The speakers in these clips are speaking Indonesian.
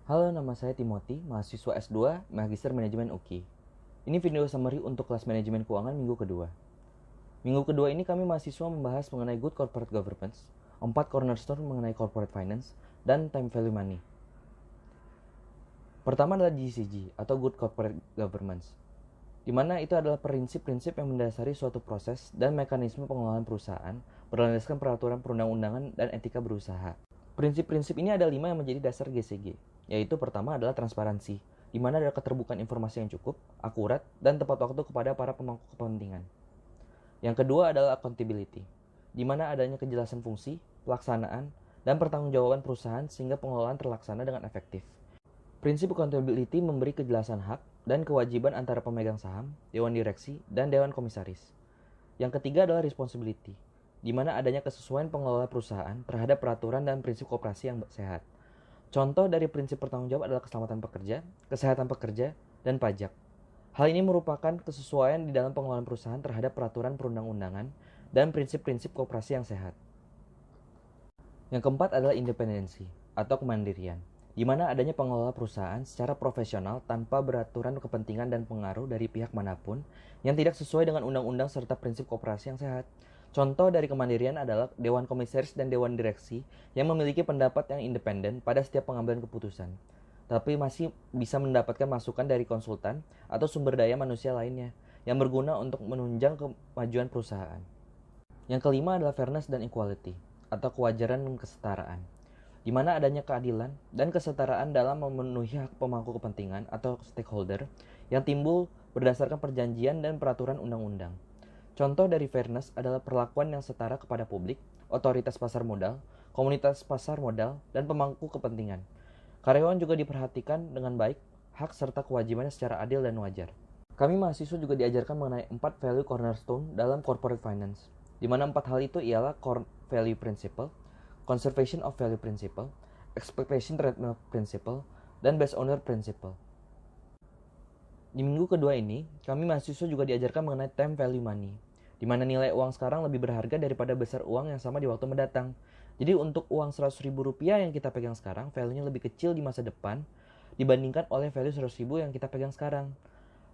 Halo, nama saya Timothy, mahasiswa S2, Magister Manajemen UKI. Ini video summary untuk kelas manajemen keuangan minggu kedua. Minggu kedua ini kami mahasiswa membahas mengenai Good Corporate Governance, 4 cornerstone mengenai corporate finance, dan time value money. Pertama adalah GCG atau Good Corporate Governance, di mana itu adalah prinsip-prinsip yang mendasari suatu proses dan mekanisme pengelolaan perusahaan berdasarkan peraturan perundang-undangan dan etika berusaha. Prinsip-prinsip ini ada 5 yang menjadi dasar GCG, yaitu pertama adalah transparansi, di mana ada keterbukaan informasi yang cukup, akurat, dan tepat waktu kepada para pemangku kepentingan. Yang kedua adalah accountability, di mana adanya kejelasan fungsi, pelaksanaan, dan pertanggungjawaban perusahaan sehingga pengelolaan terlaksana dengan efektif. Prinsip accountability memberi kejelasan hak dan kewajiban antara pemegang saham, dewan direksi, dan dewan komisaris. Yang ketiga adalah responsibility, di mana adanya kesesuaian pengelola perusahaan terhadap peraturan dan prinsip koperasi yang sehat. Contoh dari prinsip bertanggung jawab adalah keselamatan pekerja, kesehatan pekerja, dan pajak. Hal ini merupakan kesesuaian di dalam pengelolaan perusahaan terhadap peraturan perundang-undangan dan prinsip-prinsip koperasi yang sehat. Yang keempat adalah independensi atau kemandirian, di mana adanya pengelola perusahaan secara profesional tanpa beraturan kepentingan dan pengaruh dari pihak manapun yang tidak sesuai dengan undang-undang serta prinsip koperasi yang sehat. Contoh dari kemandirian adalah Dewan Komisaris dan Dewan Direksi yang memiliki pendapat yang independen pada setiap pengambilan keputusan, tapi masih bisa mendapatkan masukan dari konsultan atau sumber daya manusia lainnya yang berguna untuk menunjang kemajuan perusahaan. Yang kelima adalah fairness dan equality atau kewajaran dan kesetaraan, di mana adanya keadilan dan kesetaraan dalam memenuhi hak pemangku kepentingan atau stakeholder yang timbul berdasarkan perjanjian dan peraturan undang-undang. Contoh dari fairness adalah perlakuan yang setara kepada publik, otoritas pasar modal, komunitas pasar modal, dan pemangku kepentingan. Karyawan juga diperhatikan dengan baik, hak serta kewajibannya secara adil dan wajar. Kami mahasiswa juga diajarkan mengenai 4 value cornerstone dalam corporate finance, di mana 4 hal itu ialah core value principle, conservation of value principle, expectation treatment principle, dan best owner principle. Di minggu kedua ini, kami mahasiswa juga diajarkan mengenai time value money, di mana nilai uang sekarang lebih berharga daripada besar uang yang sama di waktu mendatang. Jadi untuk uang Rp100.000 yang kita pegang sekarang, value-nya lebih kecil di masa depan dibandingkan oleh value Rp100.000 yang kita pegang sekarang.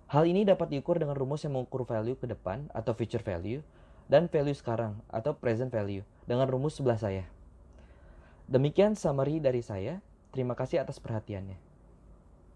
Hal ini dapat diukur dengan rumus yang mengukur value ke depan atau future value, dan value sekarang atau present value dengan rumus sebelah saya. Demikian summary dari saya. Terima kasih atas perhatiannya.